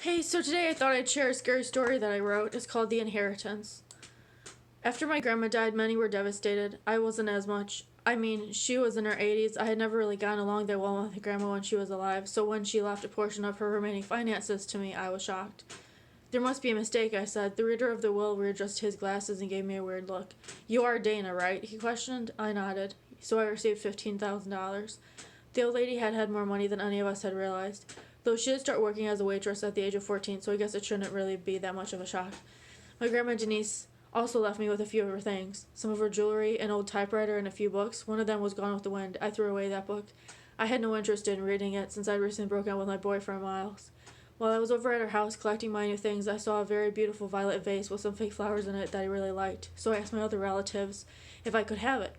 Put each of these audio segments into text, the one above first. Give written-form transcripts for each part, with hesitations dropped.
Hey, so today I thought I'd share a scary story that I wrote. It's called The Inheritance. After my grandma died, many were devastated. I wasn't as much. I mean, she was in her 80s. I had never really gotten along that well with my grandma when she was alive, so when she left a portion of her remaining finances to me, I was shocked. There must be a mistake, I said. The reader of the will readjusted his glasses and gave me a weird look. You are Dana, right? He questioned. I nodded. So I received $15,000. The old lady had more money than any of us had realized, though she did start working as a waitress at the age of 14, so I guess it shouldn't really be that much of a shock. My grandma Denise also left me with a few of her things, some of her jewelry, an old typewriter, and a few books. One of them was gone with the wind. I threw away that book. I had no interest in reading it since I'd recently broken up with my boyfriend Miles. While I was over at her house collecting my new things, I saw a very beautiful violet vase with some fake flowers in it that I really liked, so I asked my other relatives if I could have it.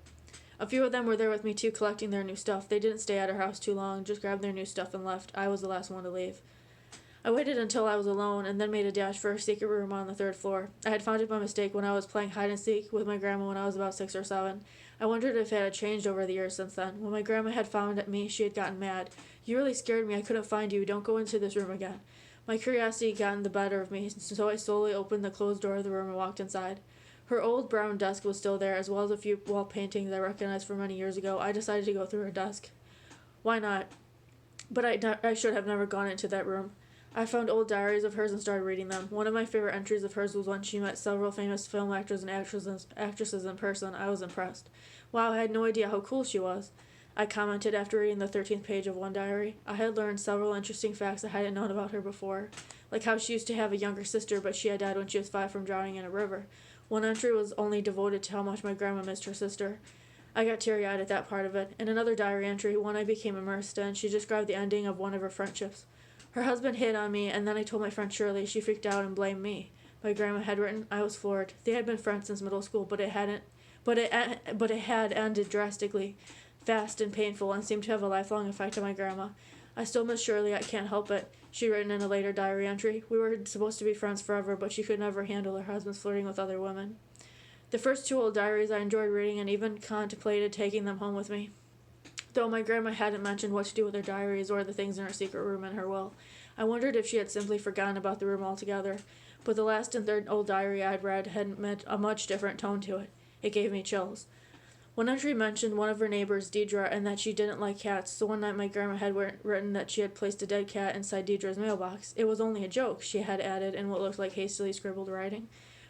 A few of them were there with me too, collecting their new stuff. They didn't stay at her house too long, just grabbed their new stuff and left. I was the last one to leave. I waited until I was alone and then made a dash for a secret room on the third floor. I had found it by mistake when I was playing hide and seek with my grandma when I was about 6 or 7. I wondered if it had changed over the years since then. When my grandma had found me, she had gotten mad. You really scared me. I couldn't find you. Don't go into this room again. My curiosity got the better of me, so I slowly opened the closed door of the room and walked inside. Her old brown desk was still there, as well as a few wall paintings I recognized from many years ago. I decided to go through her desk. Why not? But I should have never gone into that room. I found old diaries of hers and started reading them. One of my favorite entries of hers was when she met several famous film actors and actresses in person. I was impressed. Wow, I had no idea how cool she was. I commented after reading the 13th page of one diary. I had learned several interesting facts I hadn't known about her before, like how she used to have a younger sister, but she had died when she was 5 from drowning in a river. One entry was only devoted to how much my grandma missed her sister. I got teary-eyed at that part of it. In another diary entry, one I became immersed in, she described the ending of one of her friendships. Her husband hit on me, and then I told my friend Shirley. She freaked out and blamed me. My grandma had written. I was floored. They had been friends since middle school, but it had ended drastically, fast and painful, and seemed to have a lifelong effect on my grandma. I still miss Shirley. I can't help it. She written in a later diary entry. We were supposed to be friends forever, but she could never handle her husband's flirting with other women. The first 2 old diaries I enjoyed reading and even contemplated taking them home with me, though my grandma hadn't mentioned what to do with her diaries or the things in her secret room in her will. I wondered if she had simply forgotten about the room altogether, but the last and third old diary I'd read had a much different tone to it. It gave me chills. One entry mentioned one of her neighbors, Deidre, and that she didn't like cats, so one night my grandma had written that she had placed a dead cat inside Deidre's mailbox. It was only a joke, she had added in what looked like hastily scribbled writing.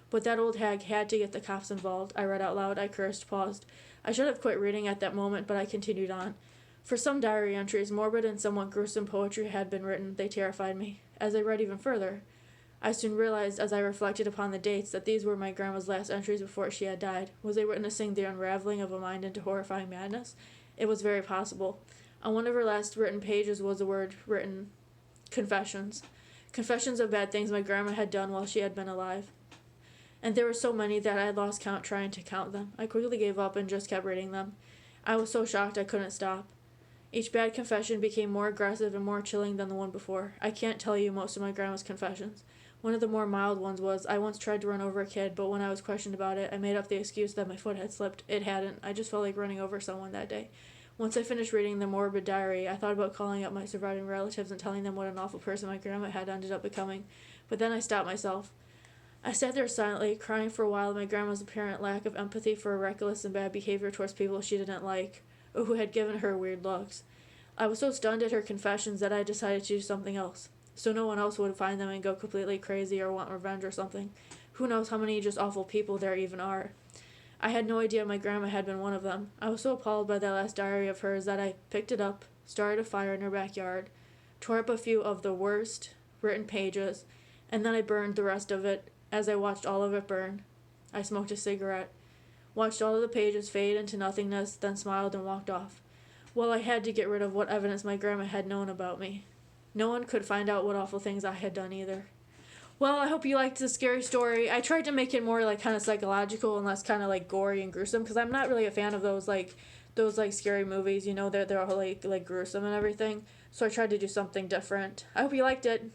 But that old hag had to get the cops involved. I read out loud. I cursed, paused. I should have quit reading at that moment, but I continued on. For some diary entries, morbid and somewhat gruesome poetry had been written. They terrified me. As I read even further, I soon realized, as I reflected upon the dates, that these were my grandma's last entries before she had died. Was I witnessing the unraveling of a mind into horrifying madness? It was very possible. On one of her last written pages was a word written, confessions. Confessions of bad things my grandma had done while she had been alive. And there were so many that I had lost count trying to count them. I quickly gave up and just kept reading them. I was so shocked I couldn't stop. Each bad confession became more aggressive and more chilling than the one before. I can't tell you most of my grandma's confessions. One of the more mild ones was, I once tried to run over a kid, but when I was questioned about it, I made up the excuse that my foot had slipped. It hadn't. I just felt like running over someone that day. Once I finished reading the morbid diary, I thought about calling up my surviving relatives and telling them what an awful person my grandma had ended up becoming, but then I stopped myself. I sat there silently, crying for a while at my grandma's apparent lack of empathy for her reckless and bad behavior towards people she didn't like, or who had given her weird looks. I was so stunned at her confessions that I decided to do something else, so no one else would find them and go completely crazy or want revenge or something. Who knows how many just awful people there even are. I had no idea my grandma had been one of them. I was so appalled by that last diary of hers that I picked it up, started a fire in her backyard, tore up a few of the worst written pages, and then I burned the rest of it. As I watched all of it burn, I smoked a cigarette, watched all of the pages fade into nothingness, then smiled and walked off. Well, I had to get rid of what evidence my grandma had known about me. No one could find out what awful things I had done either. Well, I hope you liked the scary story. I tried to make it more like kind of psychological and less kind of like gory and gruesome, because I'm not really a fan of those scary movies. You know, they're all like gruesome and everything. So I tried to do something different. I hope you liked it.